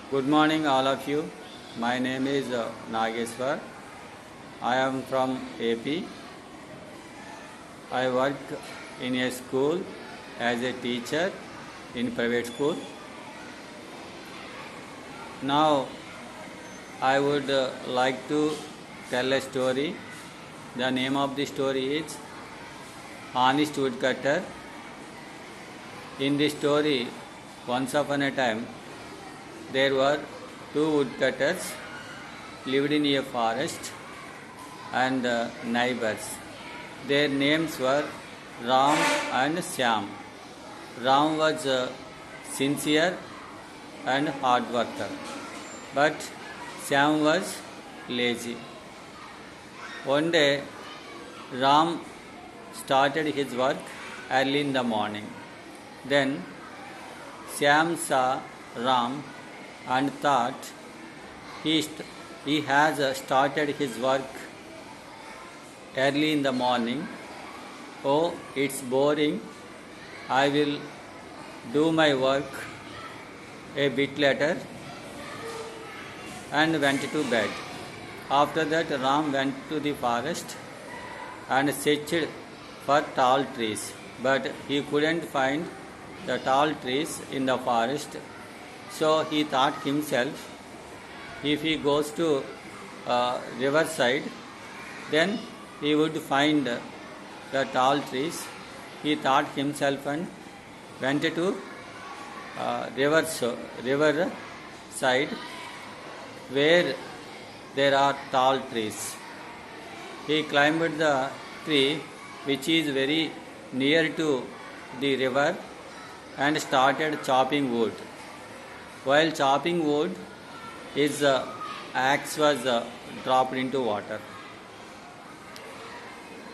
Good morning, all of you. My name is Nageswar. I am from AP. I work in a school as a teacher in private school. Now, I would like to tell a story. The name of the story is Honest Woodcutter. In the story, once upon a time, there were two woodcutters lived in a forest and neighbors. Their names were Ram and Syam. Ram was sincere and hard worker, but Syam was lazy. One day, Ram started his work early in the morning. Then Syam saw Ram and thought he has started his work early in the morning. Oh, it's boring. I will do my work a bit later, and went to bed. After that, Ram went to the forest and searched for tall trees, but he couldn't find the tall trees in the forest. So he thought himself, if he goes to riverside, then he would find the tall trees. He thought himself and went to river side where there are tall trees. He climbed the tree which is very near to the river and started chopping wood. While chopping wood, his axe was dropped into water.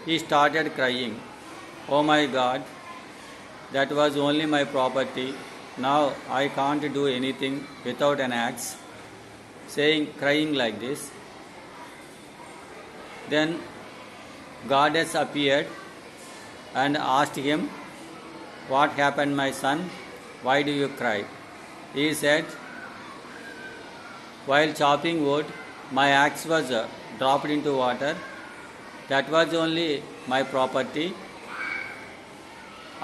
He started crying, "Oh my God, that was only my property. Now I can't do anything without an axe." Crying like this. Then goddess appeared and asked him, "What happened, my son? Why do you cry?" He said, "While chopping wood, my axe was dropped into water. That was only my property.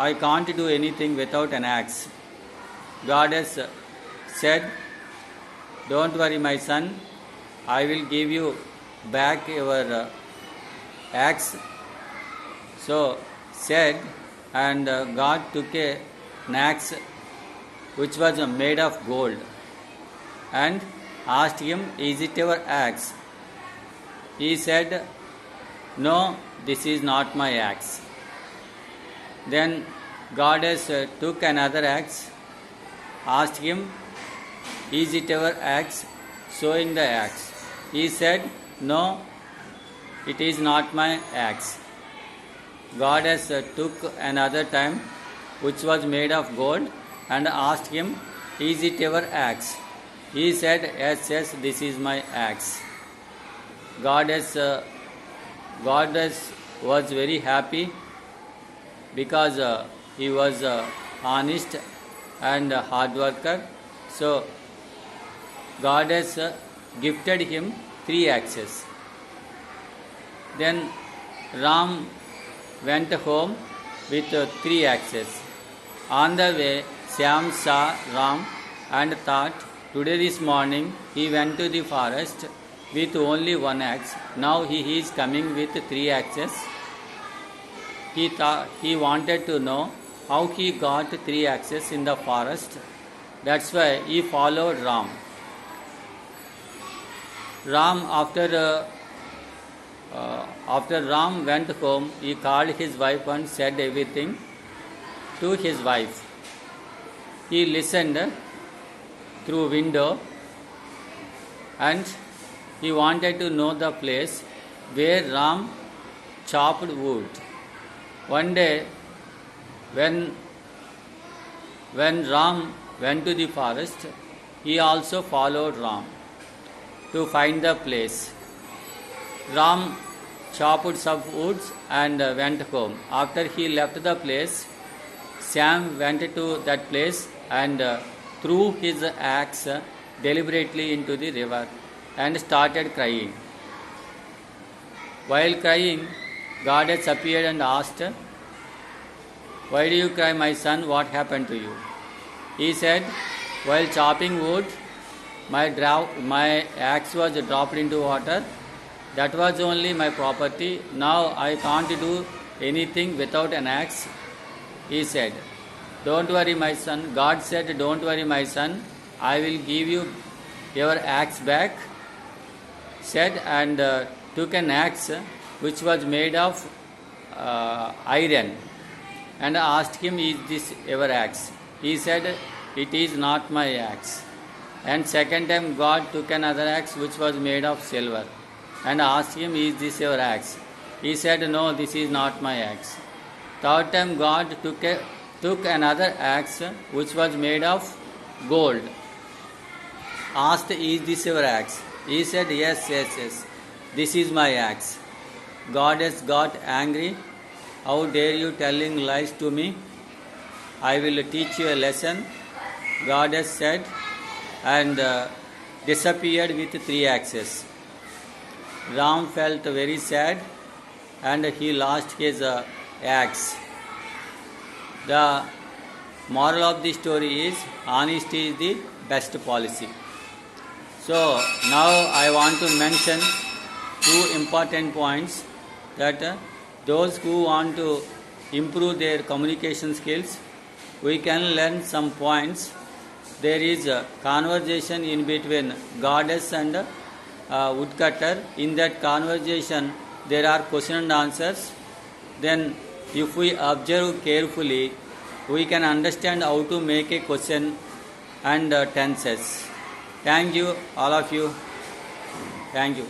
I can't do anything without an axe." Goddess said, "Don't worry, my son. I will give you back your axe." So said, and God took an axe which was made of gold and asked him, "Is it your axe?" He said, "No, this is not my axe." Then goddess took another axe, asked him, "Is it your axe?" Showing the axe. He said, "No, it is not my axe." Goddess took another time, which was made of gold, and asked him, "Is it your axe?" He said, Yes, this is my axe." Goddess was very happy because he was honest and hard worker. So Goddess gifted him 3 axes. Then Ram went home with 3 axes. On the way, Syam saw Ram and thought, today this morning he went to the forest with only 1 axe. Now he is coming with 3 axes. He wanted to know how he got 3 axes in the forest. That's why he followed Ram. After Ram went home, he called his wife and said everything to his wife. He listened through window and he wanted to know the place where Ram chopped wood. One day, when Ram went to the forest, he also followed Ram to find the place. Ram chopped some woods and went home. After he left the place, Syam went to that place and threw his axe deliberately into the river and started crying. While crying, goddess appeared and asked, "Why do you cry, my son? What happened to you?" He said, "While chopping wood, my axe was dropped into water. That was only my property. Now I can't do anything without an axe." He said, "Don't worry, my son." God said, "Don't worry, my son. I will give you your axe back." Said and took an axe which was made of iron and asked him, "Is this your axe?" He said, "It is not my axe." And second time God took another axe which was made of silver and asked him, "Is this your axe?" He said, "No, this is not my axe." Third time God took another axe which was made of gold. Asked, "Is this your axe?" He said, yes, this is my axe." Goddess got angry. "How dare you telling lies to me? I will teach you a lesson." Goddess said and disappeared with 3 axes. Ram felt very sad and he lost his axe. The moral of the story is honesty is the best policy. So now I want to mention 2 important points that those who want to improve their communication skills, we can learn some points. There is a conversation in between goddess and woodcutter. In that conversation there are question and answers. Then if we observe carefully, we can understand how to make a question and tenses. Thank you, all of you. Thank you.